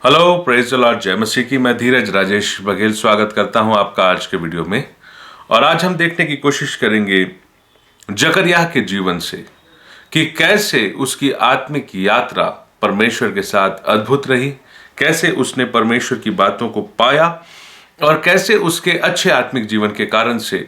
Hello, praise the Lord, जय मसीह की। मैं धीरज राजेश बघेल स्वागत करता हूं आपका आज के वीडियो में। और आज हम देखने की कोशिश करेंगे जकरयाह के जीवन से कि कैसे उसकी आत्मिक यात्रा परमेश्वर के साथ अद्भुत रही, कैसे उसने परमेश्वर की बातों को पाया और कैसे उसके अच्छे आत्मिक जीवन के कारण से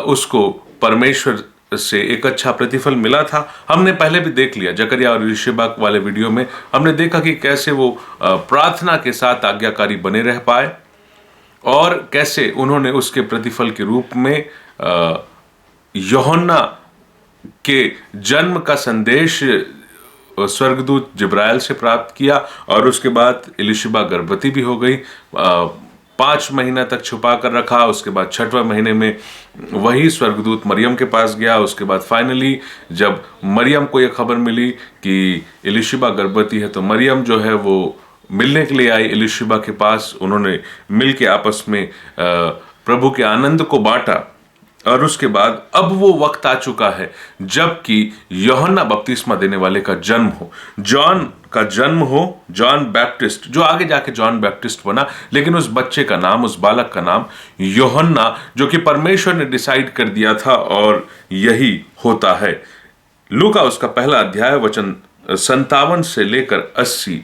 उसको परमेश्वर से एक अच्छा प्रतिफल मिला था। हमने पहले भी देख लिया जकरयाह और एलीशिबा वाले वीडियो में, हमने देखा कि कैसे वो प्रार्थना के साथ आज्ञाकारी बने रह पाए और कैसे उन्होंने उसके प्रतिफल के रूप में यूहन्ना के जन्म का संदेश स्वर्गदूत जिब्राइल से प्राप्त किया और उसके बाद एलीशिबा गर्भवती भी हो गई। 5 महीना तक छुपा कर रखा, उसके बाद 6वें महीने में वही स्वर्गदूत मरियम के पास गया। उसके बाद फाइनली जब मरियम को यह खबर मिली कि एलीशिबा गर्भवती है तो मरियम जो है वो मिलने के लिए आई एलीशिबा के पास। उन्होंने मिल के आपस में प्रभु के आनंद को बांटा और उसके बाद अब वो वक्त आ चुका है जबकि यूहन्ना बपतिस्मा देने वाले का जन्म हो, जॉन का जन्म हो, जॉन बैप्टिस्ट, जो आगे जाके जॉन बैप्टिस्ट बना। लेकिन उस बच्चे का नाम, उस बालक का नाम यूहन्ना, जो कि परमेश्वर ने डिसाइड कर दिया था और यही होता है। लूका उसका पहला अध्याय वचन 57 से लेकर 80,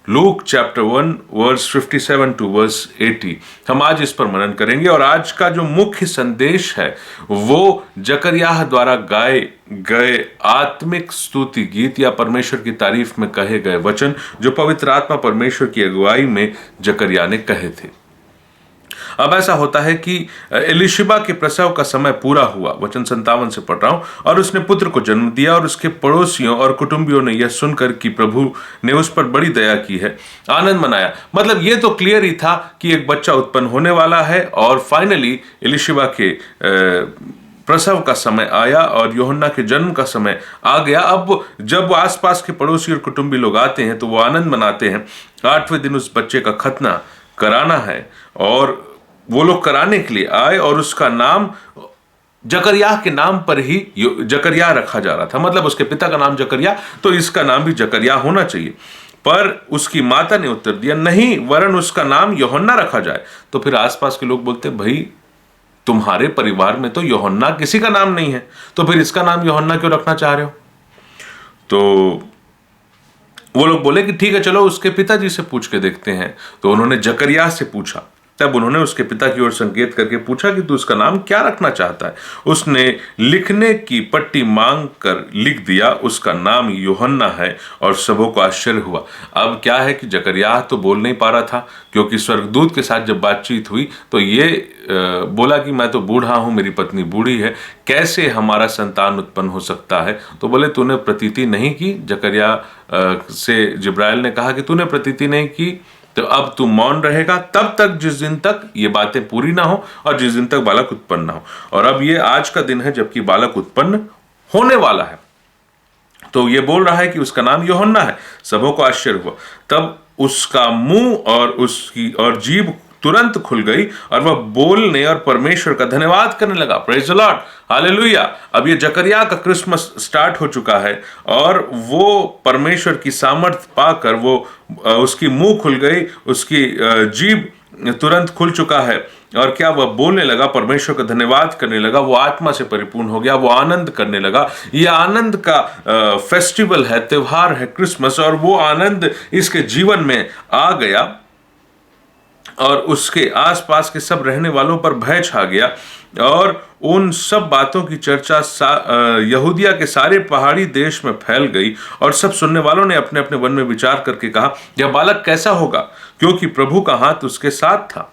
Luke chapter 1 verse 57 to verse 80, हम आज इस पर मनन करेंगे। और आज का जो मुख्य संदेश है वो जकरयाह द्वारा गाए गए आत्मिक स्तुति गीत या परमेश्वर की तारीफ में कहे गए वचन जो पवित्र आत्मा परमेश्वर की अगुवाई में जकरयाह ने कहे थे। अब ऐसा होता है कि एलीशिबा के प्रसव का समय पूरा हुआ, वचन 57 से पढ़ रहा हूं, और उसने पुत्र को जन्म दिया और उसके पड़ोसियों और कुटुंबियों ने यह सुनकर कि प्रभु ने उस पर बड़ी दया की है, आनंद मनाया। मतलब ये तो क्लियर ही था कि एक बच्चा उत्पन्न होने वाला है। और फाइनली एलीशिबा के प्रसव का समय आया और यूहन्ना के जन्म का समय आ गया। अब जब आसपास के पड़ोसी और कुटुंबी लोग आते हैं तो वो आनंद मनाते हैं। 8वें दिन उस बच्चे का खतना कराना है और वो लोग कराने के लिए आए और उसका नाम जकरयाह के नाम पर ही जकरयाह रखा जा रहा था। मतलब उसके पिता का नाम जकरयाह, तो इसका नाम भी जकरयाह होना चाहिए। पर उसकी माता ने उत्तर दिया नहीं, वरन उसका नाम यूहन्ना रखा जाए। तो फिर आसपास के लोग बोलते भाई तुम्हारे परिवार में तो यूहन्ना किसी का नाम नहीं है, तो फिर इसका नाम यूहन्ना क्यों रखना चाह रहे हो? तो वो लोग बोले कि ठीक है, चलो उसके पिताजी से पूछ के देखते हैं। तो उन्होंने जकरयाह से पूछा। तब उन्होंने उसके पिता की ओर संकेत करके पूछा कि तू उसका नाम क्या रखना चाहता है। उसने लिखने की पट्टी मांग कर लिख दिया, उसका नाम यूहन्ना है, और सबों को आश्चर्य हुआ। अब क्या है कि जकरयाह तो बोल नहीं पा रहा था, क्योंकि स्वर्गदूत के साथ जब बातचीत हुई तो ये बोला कि मैं तो बूढ़ा हूं, मेरी पत्नी बूढ़ी है, कैसे हमारा संतान उत्पन्न हो सकता है? तो बोले तूने प्रतीति नहीं की। जकरयाह से जिब्राइल ने कहा कि तूने प्रतीति नहीं की तो अब तू मौन रहेगा तब तक जिस दिन तक ये बातें पूरी ना हो और जिस दिन तक बालक उत्पन्न ना हो। और अब ये आज का दिन है जबकि बालक उत्पन्न होने वाला है। तो ये बोल रहा है कि उसका नाम यूहन्ना है। सबों को आश्चर्य हुआ। तब उसका मुंह और उसकी और जीभ तुरंत खुल गई और वह बोलने और परमेश्वर का धन्यवाद करने लगा। Praise the Lord, hallelujah. अब ये जकरयाह का क्रिसमस स्टार्ट हो चुका है और वो परमेश्वर की सामर्थ पाकर वो उसकी मुंह खुल गई, उसकी जीभ तुरंत खुल चुका है और क्या वह बोलने लगा, परमेश्वर का धन्यवाद करने लगा। वो आत्मा से परिपूर्ण हो गया, वो आनंद करने लगा। यह आनंद का फेस्टिवल है, त्योहार है क्रिसमस, और वो आनंद इसके जीवन में आ गया और उसके आसपास के सब रहने वालों पर भय छा गया। और उन सब बातों की चर्चा यहूदिया के सारे पहाड़ी देश में फैल गई और सब सुनने वालों ने अपने अपने मन में विचार करके कहा यह बालक कैसा होगा, क्योंकि प्रभु का हाथ उसके साथ था।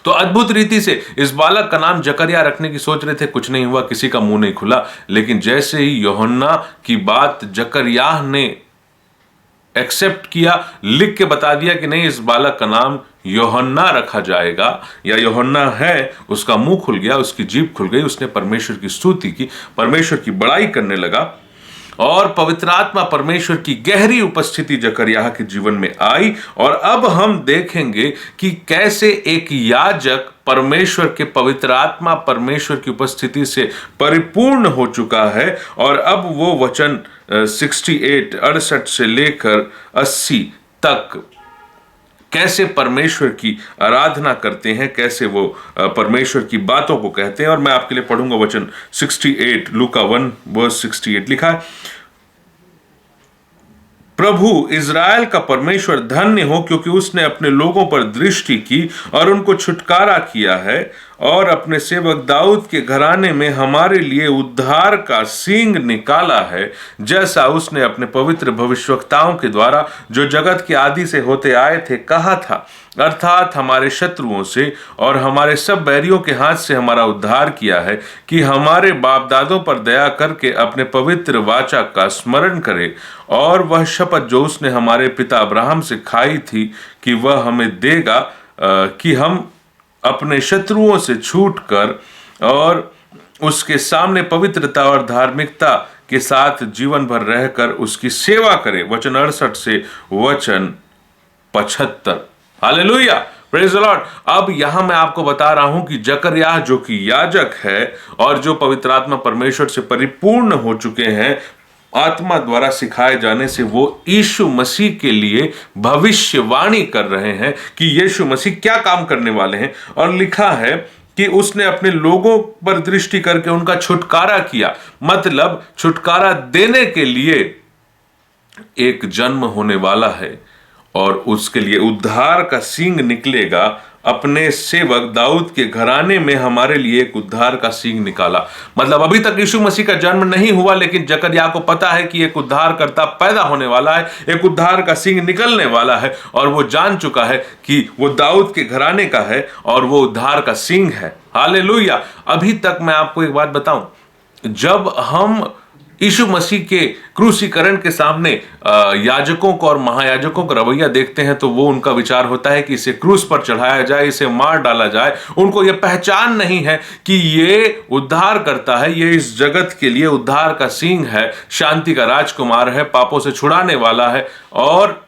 तो अद्भुत रीति से इस बालक का नाम जकरयाह रखने की सोच रहे थे, कुछ नहीं हुआ, किसी का मुंह नहीं खुला। लेकिन जैसे ही यूहन्ना की बात जकरयाह ने एक्सेप्ट किया, लिख के बता दिया कि नहीं, इस बालक का नाम यूहन्ना रखा जाएगा या यूहन्ना है, उसका मुंह खुल गया, उसकी जीभ खुल गई। उसने परमेश्वर की स्तुति की, परमेश्वर की बड़ाई करने लगा और पवित्र आत्मा परमेश्वर की गहरी उपस्थिति जकरयाह के जीवन में आई। और अब हम देखेंगे कि कैसे एक याजक परमेश्वर के पवित्र आत्मा परमेश्वर की उपस्थिति से परिपूर्ण हो चुका है। और अब वो वचन 68 से लेकर 80 तक कैसे परमेश्वर की आराधना करते हैं, कैसे वो परमेश्वर की बातों को कहते हैं। और मैं आपके लिए पढ़ूंगा वचन 68, लूका 1 वर्स 68 लिखा है, प्रभु इज़राइल का परमेश्वर धन्य हो, क्योंकि उसने अपने लोगों पर दृष्टि की और उनको छुटकारा किया है, और अपने सेवक दाऊद के घराने में हमारे लिए उद्धार का सींग निकाला है, जैसा उसने अपने पवित्र भविष्यवक्ताओं के द्वारा जो जगत के आदि से होते आए थे कहा था, अर्थात हमारे शत्रुओं से और हमारे सब बैरियों के हाथ से हमारा उद्धार किया है, कि हमारे बाप दादों पर दया करके अपने पवित्र वाचा का स्मरण करे, और वह शपथ जो उसने हमारे पिता अब्राहम से खाई थी कि वह हमें देगा, कि हम अपने शत्रुओं से छूटकर और उसके सामने पवित्रता और धार्मिकता के साथ जीवन भर रहकर उसकी सेवा करें। वचन 68 से वचन 75। Hallelujah, praise the Lord. अब यहां मैं आपको बता रहा हूं कि जकरयाह जो कि याजक है और जो पवित्र आत्मा परमेश्वर से परिपूर्ण हो चुके हैं, आत्मा द्वारा सिखाए जाने से वो यीशु मसीह के लिए भविष्यवाणी कर रहे हैं कि यीशु मसीह क्या काम करने वाले हैं। और लिखा है कि उसने अपने लोगों पर दृष्टि करके उनका छुटकारा किया, मतलब छुटकारा देने के लिए एक जन्म होने वाला है और उसके लिए उद्धार का सींग निकलेगा। अपने सेवक दाऊद के घराने में हमारे लिए एक उद्धार का सींग निकाला, मतलब अभी तक यीशु मसीह का जन्म नहीं हुआ, लेकिन जकरयाह को पता है कि एक उद्धारकर्ता पैदा होने वाला है, एक उद्धार का सींग निकलने वाला है, और वो जान चुका है कि वो दाऊद के घराने का है और वो उद्धार का सींग है। हालेलुया। अभी तक मैं आपको एक बात बताऊं, जब हम यीशु मसीह के क्रूसीकरण के सामने याजकों को और महायाजकों का रवैया देखते हैं, तो वो उनका विचार होता है कि इसे क्रूस पर चढ़ाया जाए, इसे मार डाला जाए। उनको ये पहचान नहीं है कि ये उद्धार करता है, ये इस जगत के लिए उद्धार का सींग है, शांति का राजकुमार है, पापों से छुड़ाने वाला है और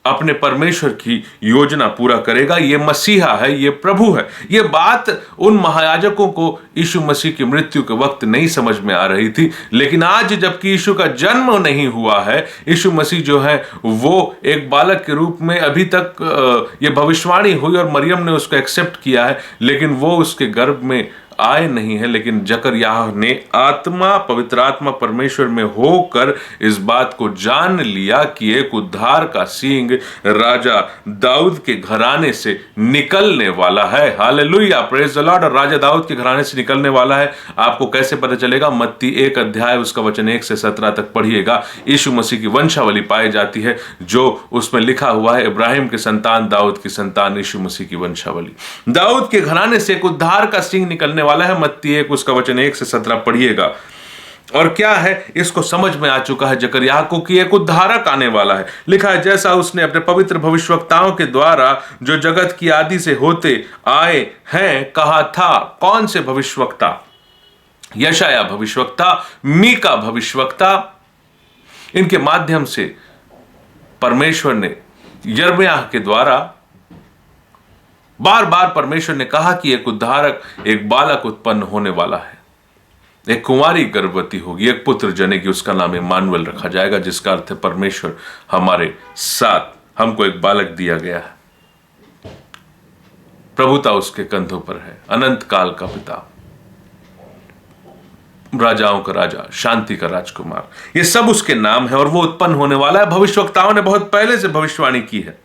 अपने परमेश्वर की योजना पूरा करेगा। ये मसीहा है, ये प्रभु है। ये बात उन महायाजकों को यीशु मसीह की मृत्यु के वक्त नहीं समझ में आ रही थी, लेकिन आज जबकि यीशु का जन्म नहीं हुआ है, यीशु मसीह जो है वो एक बालक के रूप में, अभी तक ये भविष्यवाणी हुई और मरियम ने उसको एक्सेप्ट किया है, लेकिन वो उसके गर्भ में आए नहीं है। लेकिन जकरयाह ने आत्मा, पवित्र आत्मा परमेश्वर में होकर इस बात को जान लिया कि एक उद्धार का सींग राजा दाऊद के घराने से निकलने वाला है। Hallelujah, praise the Lord. और राजा दाऊद के घराने से निकलने वाला है, आपको कैसे पता चलेगा? मत्ती 1 अध्याय उसका वचन 1 से 17 तक पढ़िएगा। यीशु मसीह की वंशावली पाई जाती है, जो उसमें लिखा हुआ है, इब्राहिम के संतान, दाऊद की संतान, यीशु मसीह की वंशावली। दाऊद के घराने से एक उद्धार का सींग निकलने वाला है। मत्ती 1 उसका वचन 1 से 17 पढ़िएगा। और क्या है, इसको समझ में आ चुका है जकरयाह को कि एक उद्धारक आने वाला है। लिखा है, जैसा उसने अपने पवित्र भविष्यवक्ताओं के द्वारा जो जगत की आदि से होते आए हैं कहा था। कौन से भविष्यवक्ता? यशायाह भविष्यवक्ता, मीका भविष्यवक्ता। इनके माध्यम से परमेश्वर ने यिर्मयाह के द्वारा बार बार परमेश्वर ने कहा कि एक उद्धारक, एक बालक उत्पन्न होने वाला है, एक कुंवारी गर्भवती होगी, एक पुत्र जनेगी, उसका नाम इम्मानुएल रखा जाएगा, जिसका अर्थ है परमेश्वर हमारे साथ। हमको एक बालक दिया गया है, प्रभुता उसके कंधों पर है, अनंत काल का पिता, राजाओं का राजा, शांति का राजकुमार, ये सब उसके नाम है और वो उत्पन्न होने वाला है। भविष्यवक्ताओं ने बहुत पहले से भविष्यवाणी की है।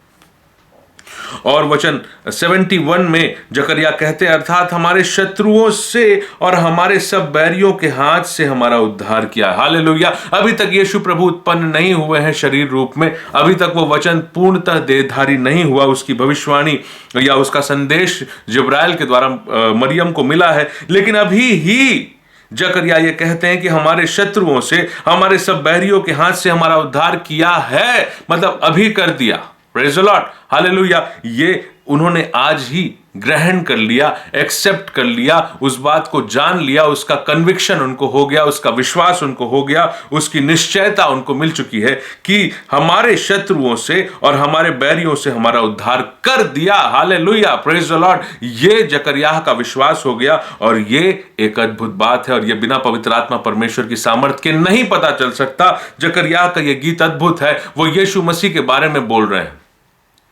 और वचन 71 में जकरयाह कहते हैं, अर्थात हमारे शत्रुओं से और हमारे सब बैरियों के हाथ से हमारा उद्धार किया। हालेलुया। अभी तक यीशु प्रभु उत्पन्न नहीं हुए हैं शरीर रूप में, अभी तक वो वचन पूर्णतः देहधारी नहीं हुआ। उसकी भविष्यवाणी या उसका संदेश जिब्राइल के द्वारा मरियम को मिला है, लेकिन अभी ही जकरयाह ये कहते हैं कि हमारे शत्रुओं से, हमारे सब बैरियों के हाथ से हमारा उद्धार किया है, मतलब अभी कर दिया। Praise the Lord, hallelujah. ये उन्होंने आज ही ग्रहण कर लिया, एक्सेप्ट कर लिया, उस बात को जान लिया, उसका कन्विक्शन उनको हो गया, उसका विश्वास उनको हो गया, उसकी निश्चयता उनको मिल चुकी है कि हमारे शत्रुओं से और हमारे बैरियों से हमारा उद्धार कर दिया। Hallelujah, praise the Lord. ये जकरयाह का विश्वास हो गया और ये एक अद्भुत बात है और ये बिना पवित्र आत्मा परमेश्वर की सामर्थ के नहीं पता चल सकता। जकरयाह का ये गीत अद्भुत है, वो यीशु मसीह के बारे में बोल रहे हैं।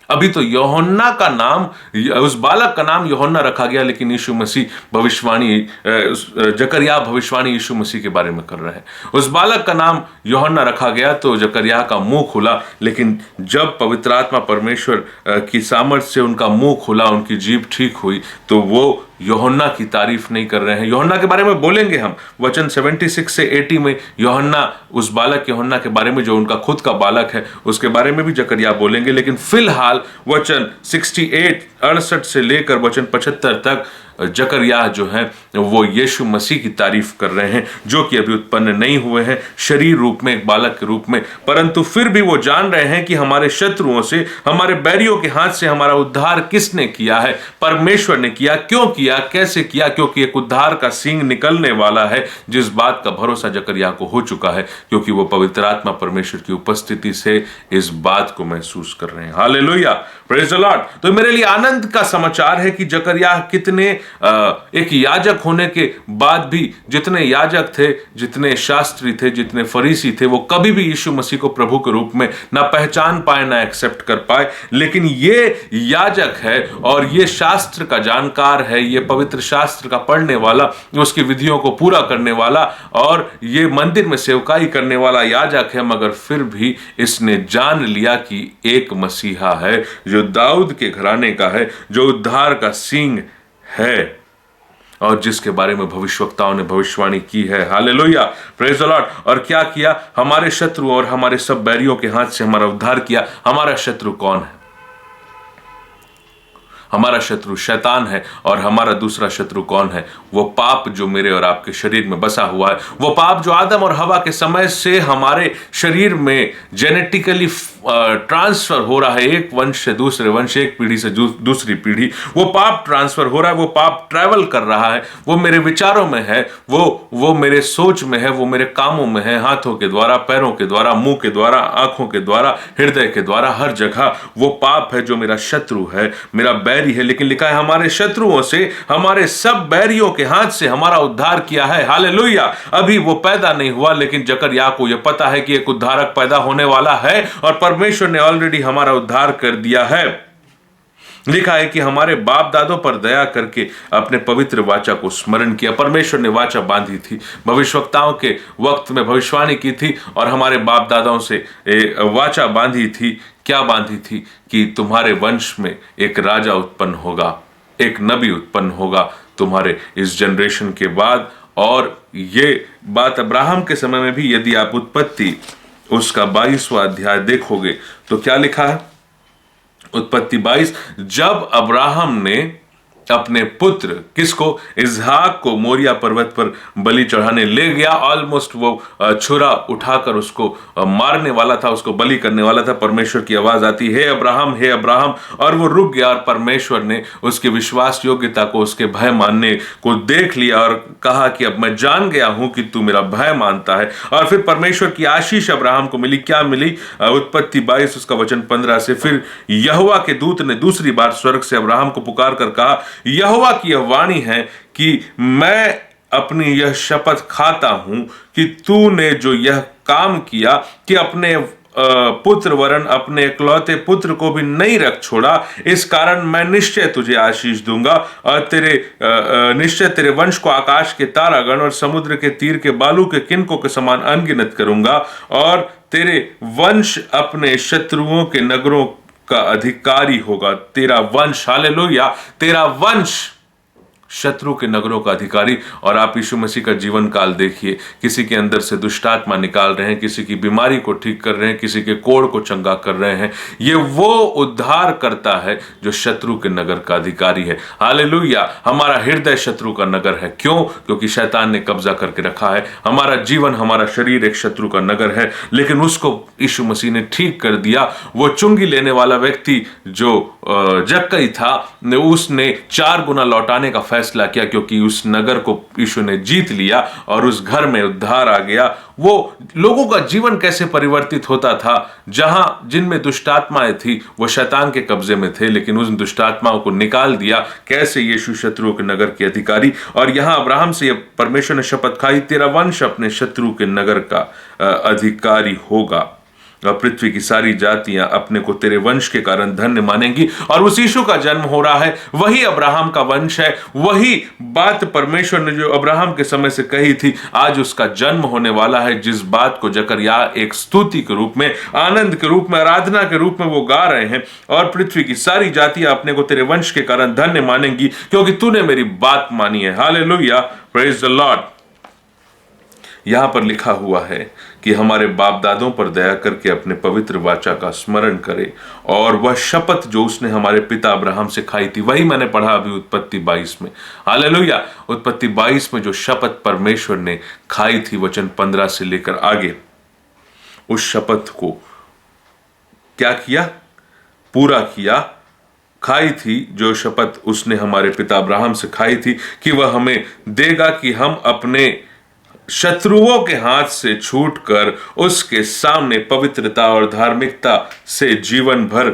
अभी तो यूहन्ना का नाम, उस बालक का नाम यूहन्ना रखा गया, लेकिन यीशु मसीह भविष्यवाणी, जकरयाह भविष्यवाणी यीशु मसीह के बारे में कर रहे हैं। उस बालक का नाम यूहन्ना रखा गया तो जकरयाह का मुंह खुला, लेकिन जब पवित्र आत्मा परमेश्वर की सामर्थ्य से उनका मुंह खुला, उनकी जीभ ठीक हुई, तो वो यूहन्ना की तारीफ नहीं कर रहे हैं। यूहन्ना के बारे में बोलेंगे हम, वचन 76 से 80 में यूहन्ना, उस बालक यूहन्ना के बारे में जो उनका खुद का बालक है, उसके बारे में भी जकरयाह बोलेंगे। लेकिन फिलहाल वचन 68 से लेकर वचन 75 तक जकरयाह जो है वो यीशु मसीह की तारीफ कर रहे हैं, जो कि अभी उत्पन्न नहीं हुए हैं शरीर रूप में, एक बालक के रूप में, परंतु फिर भी वो जान रहे हैं कि हमारे शत्रुओं से, हमारे बैरियों के हाथ से हमारा उद्धार किसने किया है? परमेश्वर ने किया। क्यों किया, कैसे किया? क्योंकि एक उद्धार का सींग निकलने वाला है, जिस बात का भरोसा जकरयाह को हो चुका है, क्योंकि वो पवित्र आत्मा परमेश्वर की उपस्थिति से इस बात को महसूस कर रहे हैं। Hallelujah, praise the Lord. तो मेरे लिए आनंद का समाचार है कि जकरयाह कितने एक याजक होने के बाद भी, जितने याजक थे, जितने शास्त्री थे, जितने फरीसी थे, वो कभी भी यीशु मसीह को प्रभु के रूप में ना पहचान पाए, ना एक्सेप्ट कर पाए। लेकिन ये याजक है और ये शास्त्र का जानकार है, ये पवित्र शास्त्र का पढ़ने वाला, उसकी विधियों को पूरा करने वाला और ये मंदिर में सेवकाई करने वाला याजक है, मगर फिर भी इसने जान लिया कि एक मसीहा है जो दाऊद के घराने का है, जो उद्धार का सींग है और जिसके बारे में भविष्यवक्ताओं ने भविष्यवाणी की है। Hallelujah, praise the Lord. और क्या किया? हमारे शत्रु और हमारे सब बैरियों के हाथ से हमारा उद्धार किया। हमारा शत्रु कौन है? हमारा शत्रु शैतान है। और हमारा दूसरा शत्रु कौन है? वो पाप जो मेरे और आपके शरीर में बसा हुआ है, वो पाप जो आदम और हवा के समय से हमारे शरीर में जेनेटिकली ट्रांसफर हो रहा है, एक वंश से दूसरे वंश, एक पीढ़ी से दूसरी पीढ़ी, वो पाप ट्रांसफर हो रहा है, वो पाप ट्रैवल कर रहा है, वो मेरे विचारों में है, वो मेरे सोच में है, वो मेरे कामों में है, हाथों के द्वारा, पैरों के द्वारा, मुंह के द्वारा, आंखों के द्वारा, हृदय के द्वारा, हर जगह वो पाप है जो मेरा शत्रु है, मेरा बैरी है। लेकिन लिखा है हमारे शत्रुओं से, हमारे सब बैरियों के हाथ से हमारा उद्धार किया है। हालेलुया। अभी वो पैदा नहीं हुआ, लेकिन जकरयाह को यह पता है कि एक उद्धारक पैदा होने वाला है और परमेश्वर ने ऑलरेडी हमारा उद्धार कर दिया है। लिखा है कि हमारे बाप दादों पर दया करके अपने पवित्र वाचा को स्मरण किया। परमेश्वर ने वाचा बांधी थी, भविष्यवक्ताओं के वक्त में भविष्यवाणी की थी और हमारे बाप दादाओं से वाचा बांधी थी। क्या बांधी थी? कि तुम्हारे वंश में एक राजा उत्पन्न होगा, एक नबी उत्पन्न होगा तुम्हारे इस जनरेशन के बाद। और ये बात अब्राहम के समय में भी, यदि आप उत्पत्ति उसका 22वां अध्याय देखोगे तो क्या लिखा है? उत्पत्ति 22, जब अब्राहम ने अपने पुत्र, किसको? इसहाक को मोरिया पर्वत पर बलि चढ़ाने ले गया, ऑलमोस्ट वो छुरा उठाकर उसको मारने वाला था, उसको बलि करने वाला था, परमेश्वर की आवाज आती है, हे अब्राहम, हे अब्राहम, और वो रुक गया। और परमेश्वर ने उसकी विश्वास योग्यता को, उसके भय मानने को देख लिया और कहा कि अब मैं जान गया हूं कि तू मेरा भय मानता है। और फिर परमेश्वर की आशीष अब्राहम को मिली। क्या मिली? उत्पत्ति 22 उसका वचन 15 से, फिर यहोवा के दूत ने दूसरी बार स्वर्ग से अब्राहम को पुकार कर कहा, यहोवा की यह वाणी है कि मैं अपनी यह शपथ खाता हूं कि तूने जो यह काम किया कि अपने पुत्र वरन अपने इकलौते पुत्र को भी नहीं रख छोड़ा, इस कारण मैं निश्चय तुझे आशीष दूंगा और निश्चय तेरे वंश को आकाश के तारागण और समुद्र के तीर के बालू के किनकों के समान अनगिनत करूंगा। और तेरे वंश अपने शत्रुओं के नगरों का अधिकारी होगा। तेरा वंश, हालेलुया, तेरा वंश शत्रु के नगरों का अधिकारी। और आप यीशु मसीह का जीवन काल देखिए, किसी के अंदर से दुष्टात्मा निकाल रहे हैं, किसी की बीमारी को ठीक कर रहे हैं, किसी के कोढ़ को चंगा कर रहे हैं। ये वो उद्धार करता है जो शत्रु के नगर का अधिकारी है। हालेलुया। हमारा हृदय शत्रु का नगर है। क्यों? क्योंकि शैतान ने कब्जा करके रखा है। हमारा जीवन, हमारा शरीर एक शत्रु का नगर है, लेकिन उसको यीशु मसीह ने ठीक कर दिया। वो चुंगी लेने वाला व्यक्ति जो जक्कई था उसने 4 गुना लौटाने का फैसला किया, क्योंकि उस नगर को यीशु ने जीत लिया और उस घर में उद्धार आ गया। वो लोगों का जीवन कैसे परिवर्तित होता था, जहां जिनमें दुष्टात्माएं थी वो शैतान के कब्जे में थे, लेकिन उन दुष्टात्माओं को निकाल दिया। कैसे यीशु शत्रुओं के नगर के अधिकारी, और यहां अब्राहम से परमेश्वर ने शपथ खाई, तेरा वंश अपने शत्रु के नगर का अधिकारी होगा और पृथ्वी की सारी जातियां अपने को तेरे वंश के कारण धन्य मानेंगी। और उस यीशु का जन्म हो रहा है, वही अब्राहम का वंश है। वही बात परमेश्वर ने जो अब्राहम के समय से कही थी, आज उसका जन्म होने वाला है। जिस बात को जकरया एक स्तुति के रूप में, आनंद के रूप में, आराधना के रूप में वो गा रहे हैं, और पृथ्वी की सारी जातियां अपने को तेरे वंश के कारण धन्य मानेंगी, क्योंकि तूने मेरी बात मानी है। Hallelujah, praise the Lord. यहां पर लिखा हुआ है कि हमारे बाप दादों पर दया करके अपने पवित्र वाचा का स्मरण करे, और वह शपथ जो उसने हमारे पिता अब्राहम से खाई थी, वही मैंने पढ़ा अभी उत्पत्ति 22 में। हालेलुया, उत्पत्ति 22 में जो शपथ परमेश्वर ने खाई थी, वचन 15 से लेकर आगे, उस शपथ को क्या किया? पूरा किया। खाई थी जो शपथ उसने हमारे पिता अब्राहम से खाई थी कि वह हमें देगा कि हम अपने शत्रुओं के हाथ से छूटकर उसके सामने पवित्रता और धार्मिकता से जीवन भर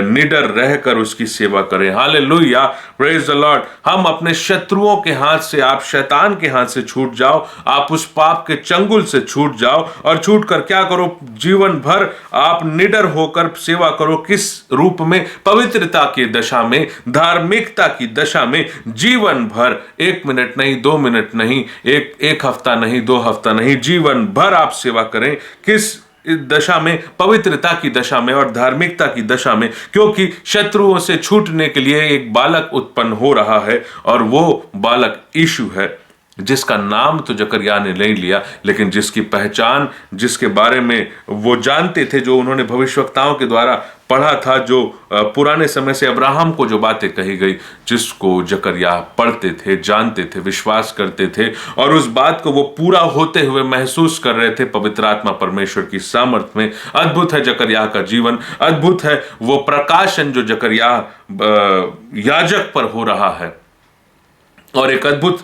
निडर रहकर उसकी सेवा करें। Hallelujah, praise the Lord. हम अपने शत्रुओं के हाथ से, आप शैतान के हाथ से छूट जाओ, आप उस पाप के चंगुल से छूट जाओ, और छूटकर क्या करो? जीवन भर आप निडर होकर सेवा करो। किस रूप में? पवित्रता की दशा में, धार्मिकता की दशा में। जीवन भर, 1 मिनट नहीं, 2 मिनट नहीं, एक हफ्ता नहीं, 2 हफ्ता नहीं, जीवन भर आप सेवा करें। किस दशा में? पवित्रता की दशा में और धार्मिकता की दशा में, क्योंकि शत्रुओं से छूटने के लिए एक बालक उत्पन्न हो रहा है, और वो बालक यीशु है, जिसका नाम तो जकरया ने नहीं लिया, लेकिन जिसकी पहचान, जिसके बारे में वो जानते थे, जो उन्होंने भविष्यवक्ताओं के द्वारा पढ़ा था, जो पुराने समय से अब्राहम को जो बातें कही गई, जिसको जकरया पढ़ते थे, जानते थे, विश्वास करते थे, और उस बात को वो पूरा होते हुए महसूस कर रहे थे पवित्र आत्मा परमेश्वर की सामर्थ्य में। अद्भुत है जकरया का जीवन, अद्भुत है वो प्रकाशन जो जकरया याजक पर हो रहा है, और एक अद्भुत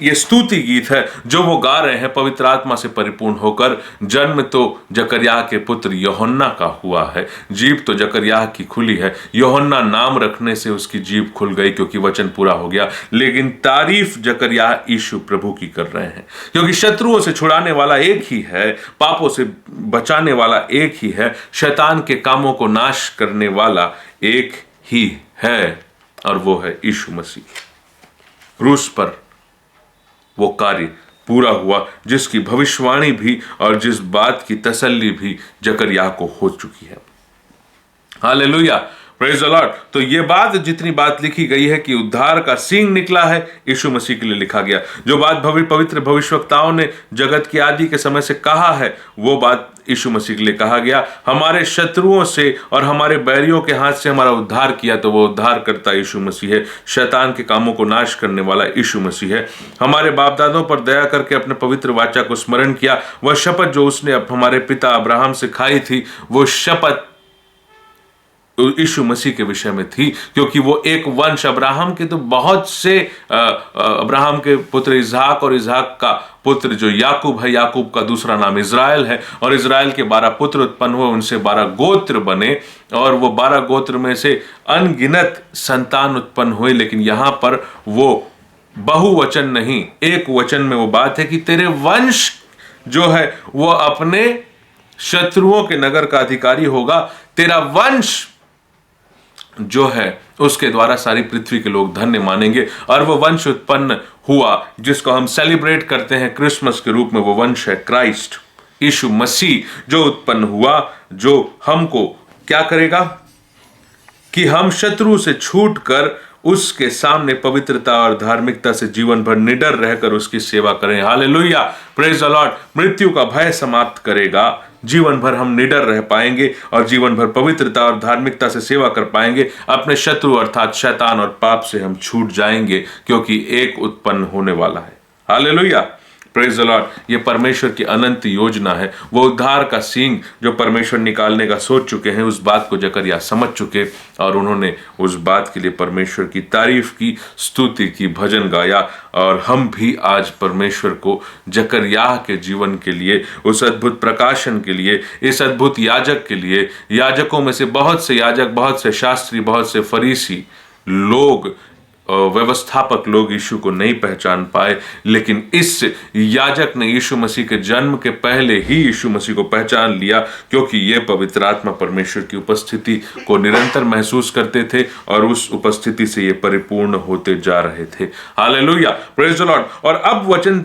ये स्तुति गीत है जो वो गा रहे हैं पवित्र आत्मा से परिपूर्ण होकर। जन्म तो जकरया के पुत्र यूहन्ना का हुआ है, जीभ तो जकरया की खुली है। यूहन्ना नाम रखने से उसकी जीभ खुल गई, क्योंकि वचन पूरा हो गया। लेकिन तारीफ जकरया यीशु प्रभु की कर रहे हैं, क्योंकि शत्रुओं से छुड़ाने वाला एक ही है, पापों से बचाने वाला एक ही है, शैतान के कामों को नाश करने वाला एक ही है, और वो है यीशु मसीह। क्रूस पर वो कार्य पूरा हुआ जिसकी भविष्यवाणी भी और जिस बात की तसल्ली भी जकरया को हो चुकी है। Hallelujah, praise the Lord. तो ये बात, जितनी बात लिखी गई है कि उद्धार का सींग निकला है, यीशु मसीह के लिए लिखा गया। जो बात पवित्र भविष्यवक्ताओं ने जगत की आदि के समय से कहा है, वो बात यीशु मसीह के लिए कहा गया। हमारे शत्रुओं से और हमारे बैरियों के हाथ से हमारा उद्धार किया, तो वो उद्धार करता यीशु मसीह है। शैतान के कामों को नाश करने वाला यीशु मसीह है। हमारे बाप दादों पर दया करके अपने पवित्र वाचा को स्मरण किया। वह शपथ जो उसने हमारे पिता अब्राहम से खाई थी, वो शपथ यीशु मसीह के विषय में थी, क्योंकि वो एक वंश, अब्राहम के तो बहुत से, अब्राहम के पुत्र इसहाक, और इसहाक का पुत्र जो याकूब है, याकूब का दूसरा नाम इज़राइल है, और इज़राइल के 12 पुत्र उत्पन्न हुए, उनसे 12 गोत्र बने, और वो 12 गोत्र में से अनगिनत संतान उत्पन्न हुए। लेकिन यहां पर वो बहुवचन नहीं, एक वचन में वो बात है कि तेरे वंश जो है वो अपने शत्रुओं के नगर का अधिकारी होगा। तेरा वंश जो है उसके द्वारा सारी पृथ्वी के लोग धन्य मानेंगे, और वो वंश उत्पन्न हुआ जिसको हम सेलिब्रेट करते हैं क्रिसमस के रूप में। वो वंश है क्राइस्ट, यीशु मसीह, जो उत्पन्न हुआ, जो हमको क्या करेगा कि हम शत्रु से छूटकर उसके सामने पवित्रता और धार्मिकता से जीवन भर निडर रहकर उसकी सेवा करें। Hallelujah, praise the Lord. मृत्यु का भय समाप्त करेगा, जीवन भर हम निडर रह पाएंगे और जीवन भर पवित्रता और धार्मिकता से सेवा कर पाएंगे। अपने शत्रु अर्थात शैतान और पाप से हम छूट जाएंगे, क्योंकि एक उत्पन्न होने वाला है। Hallelujah, praise the Lord. ये परमेश्वर की अनंत योजना है। वो उद्धार का सींग जो परमेश्वर निकालने का सोच चुके हैं, उस बात को जकरयाह समझ चुके और उन्होंने उस बात के लिए परमेश्वर की तारीफ की, स्तुति की, भजन गाया। और हम भी आज परमेश्वर को जकरयाह के जीवन के लिए, उस अद्भुत प्रकाशन के लिए, इस अद्भुत याजक के लिए, याजकों में से बहुत से याजक, बहुत से शास्त्री, बहुत से फरीसी लोग, व्यवस्थापक लोग यीशु को नहीं पहचान पाए, लेकिन इस याजक ने यीशु मसीह के जन्म के पहले ही यीशु मसीह को पहचान लिया, क्योंकि ये पवित्र आत्मा परमेश्वर की उपस्थिति को निरंतर महसूस करते थे और उस उपस्थिति से ये परिपूर्ण होते जा रहे थे। Hallelujah, praise the Lord. और अब वचन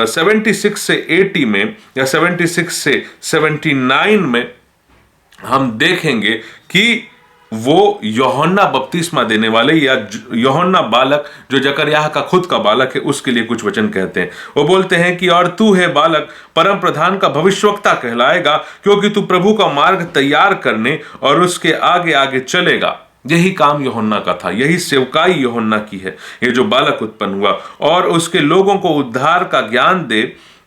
76 से 80 में या 76 से 79 में हम देखेंगे कि वो यूहन्ना बपतिस्मा देने वाले या यूहन्ना बालक, जो जकरयाह का खुद का बालक है, उसके लिए कुछ वचन कहते हैं। वो बोलते हैं कि और तू है बालक परम प्रधान का भविष्यवक्ता कहलाएगा, क्योंकि तू प्रभु का मार्ग तैयार करने और उसके आगे आगे चलेगा। यही काम यूहन्ना का था, यही सेवकाई यूहन्ना की है। ये जो बालक उत्पन्न हुआ और उसके लोगों को उद्धार का ज्ञान दे,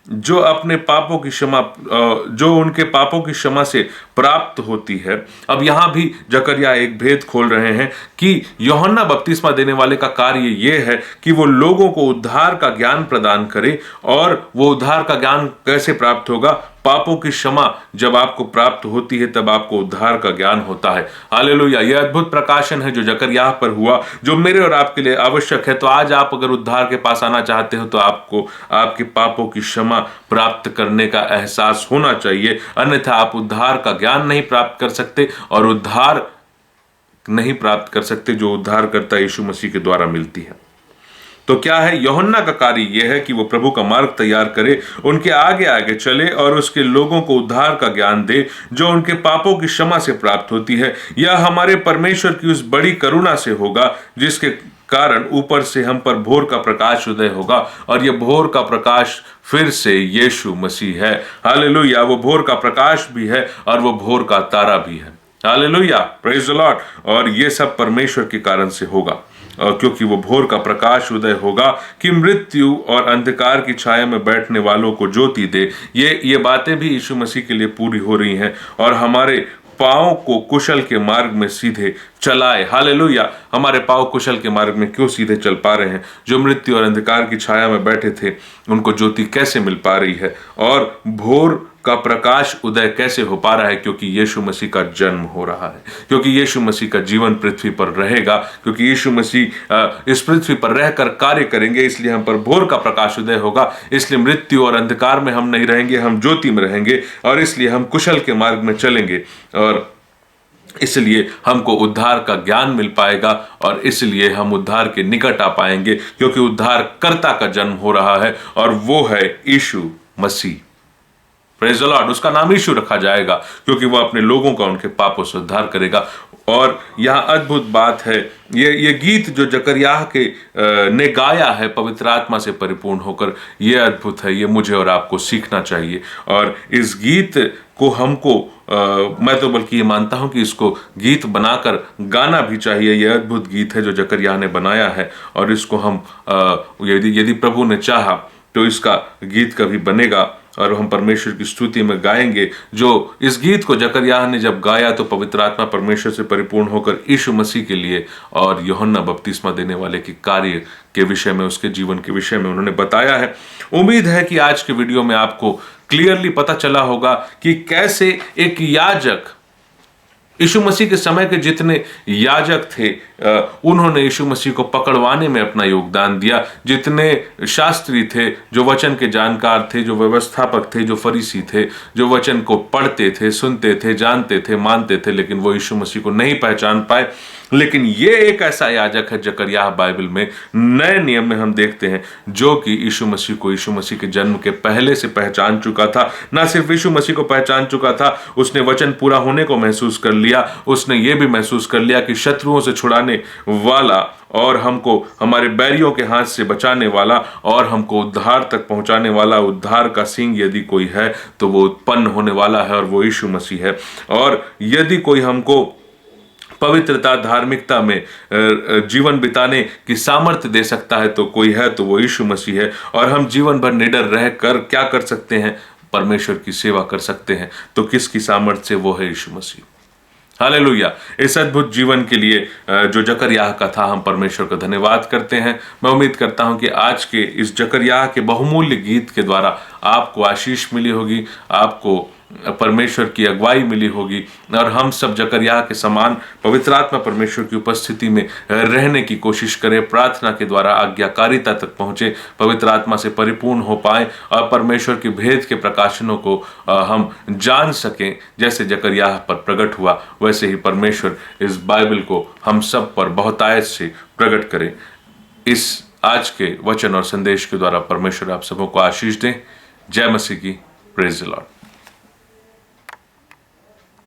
जो अपने पापों की क्षमा, जो उनके पापों की क्षमा से प्राप्त होती है। अब यहां भी जकरयाह एक भेद खोल रहे हैं कि यूहन्ना बपतिस्मा देने वाले का कार्य यह है कि वो लोगों को उद्धार का ज्ञान प्रदान करे। और वो उद्धार का ज्ञान कैसे प्राप्त होगा? पापों की क्षमा जब आपको प्राप्त होती है, तब आपको उद्धार का ज्ञान होता है। हालेलुया, यह अद्भुत प्रकाशन है जो जकरयाह पर हुआ, जो मेरे और आपके लिए आवश्यक है। तो आज आप अगर उद्धार के पास आना चाहते हो, तो आपको आपके पापों की क्षमा प्राप्त करने का एहसास होना चाहिए, अन्यथा आप उद्धार का ज्ञान नहीं प्राप्त कर सकते और उद्धार नहीं प्राप्त कर सकते जो उद्धारकर्ता यीशु मसीह के द्वारा मिलती है। तो क्या है? यूहन्ना का कार्य यह है कि वो प्रभु का मार्ग तैयार करे, उनके आगे आगे चले और उसके लोगों को उद्धार का ज्ञान दे, जो उनके पापों की क्षमा से प्राप्त होती है। यह हमारे परमेश्वर की उस बड़ी करुणा से होगा, जिसके कारण ऊपर से हम पर भोर का प्रकाश उदय होगा। और यह भोर का प्रकाश फिर से यीशु मसीह है। हालेलुया, वो भोर का प्रकाश भी है और वो भोर का तारा भी है। Hallelujah, praise the Lord. और ये सब परमेश्वर के कारण से होगा, क्योंकि वो भोर का प्रकाश उदय होगा कि मृत्यु और अंधकार की छाया में बैठने वालों को ज्योति दे। ये बातें भी यीशु मसीह के लिए पूरी हो रही हैं और हमारे पाँव को कुशल के मार्ग में सीधे चलाए। हालेलुया, हमारे पाँव कुशल के मार्ग में क्यों सीधे चल पा रहे हैं? जो मृत्यु और अंधकार की छाया में बैठे थे, उनको ज्योति कैसे मिल पा रही है और भोर का प्रकाश उदय कैसे हो पा रहा है? क्योंकि यीशु मसीह का जन्म हो रहा है, क्योंकि यीशु मसीह का जीवन पृथ्वी पर रहेगा, क्योंकि यीशु मसीह इस पृथ्वी पर रहकर कार्य करेंगे, इसलिए हम पर भोर का प्रकाश उदय होगा। इसलिए मृत्यु और अंधकार में हम नहीं रहेंगे, हम ज्योति में रहेंगे और इसलिए हम कुशल के मार्ग में चलेंगे और इसलिए हमको उद्धार का ज्ञान मिल पाएगा और इसलिए हम उद्धार के निकट आ पाएंगे, क्योंकि उद्धारकर्ता का जन्म हो रहा है और वो है यीशु मसीह। Praise the Lord. उसका नाम यीशु रखा जाएगा, क्योंकि वो अपने लोगों का उनके पापों से उद्धार करेगा। और यहाँ अद्भुत बात है, ये गीत जो जकरयाह के ने गाया है पवित्र आत्मा से परिपूर्ण होकर, ये अद्भुत है। ये मुझे और आपको सीखना चाहिए और इस गीत को हमको मैं तो बल्कि ये मानता हूँ कि इसको गीत बनाकर गाना भी चाहिए। यह अद्भुत गीत है जो जकरयाह ने बनाया है और इसको हम यदि प्रभु ने चाहा तो इसका गीत कभी बनेगा और हम परमेश्वर की स्तुति में गाएंगे। जो इस गीत को जकरयाह ने जब गाया तो पवित्र आत्मा परमेश्वर से परिपूर्ण होकर यीशु मसीह के लिए और यूहन्ना बपतिस्मा देने वाले के कार्य के विषय में, उसके जीवन के विषय में उन्होंने बताया है। उम्मीद है कि आज के वीडियो में आपको क्लियरली पता चला होगा कि कैसे एक याजक, यीशु मसीह के समय के जितने याजक थे उन्होंने यीशु मसीह को पकड़वाने में अपना योगदान दिया। जितने शास्त्री थे, जो वचन के जानकार थे, जो व्यवस्थापक थे, जो फरीसी थे, जो वचन को पढ़ते थे, सुनते थे, जानते थे, मानते थे, लेकिन वो यीशु मसीह को नहीं पहचान पाए। लेकिन ये एक ऐसा याजक है जकरयाह बाइबल में नए नियम में हम देखते हैं, जो कि यीशु मसीह को यीशु मसीह के जन्म के पहले से पहचान चुका था। ना सिर्फ यीशु मसीह को पहचान चुका था, उसने वचन पूरा होने को महसूस कर लिया। उसने ये भी महसूस कर लिया कि शत्रुओं से छुड़ाने वाला और हमको हमारे बैरियों के हाथ से बचाने वाला और हमको उद्धार तक पहुंचाने वाला, उद्धार का सिंह यदि कोई है तो वो उत्पन्न होने वाला है और वो यीशु मसीह है। और यदि कोई हमको पवित्रता, धार्मिकता में जीवन बिताने की सामर्थ्य दे सकता है तो कोई है तो वो यीशु मसीह है। और हम जीवन भर निडर रह कर क्या कर सकते हैं? परमेश्वर की सेवा कर सकते हैं। तो किसकी सामर्थ्य से? वो है यीशु मसीह। हालेलुया। इस अद्भुत जीवन के लिए जो जकरयाह का था, हम परमेश्वर का धन्यवाद करते हैं। मैं उम्मीद करता हूं कि आज के इस जकरयाह के बहुमूल्य गीत के द्वारा आपको आशीष मिली होगी, आपको परमेश्वर की अगुवाई मिली होगी, और हम सब जकरयाह के समान पवित्र आत्मा परमेश्वर की उपस्थिति में रहने की कोशिश करें, प्रार्थना के द्वारा आज्ञाकारिता तक पहुंचे, पवित्र आत्मा से परिपूर्ण हो पाएं और परमेश्वर के भेद के प्रकाशनों को हम जान सकें। जैसे जकरयाह पर प्रकट हुआ, वैसे ही परमेश्वर इस बाइबल को हम सब पर बहुतायत से प्रकट करें। इस आज के वचन और संदेश के द्वारा परमेश्वर आप सबों को आशीष दें। जय मसीह की। Praise the Lord.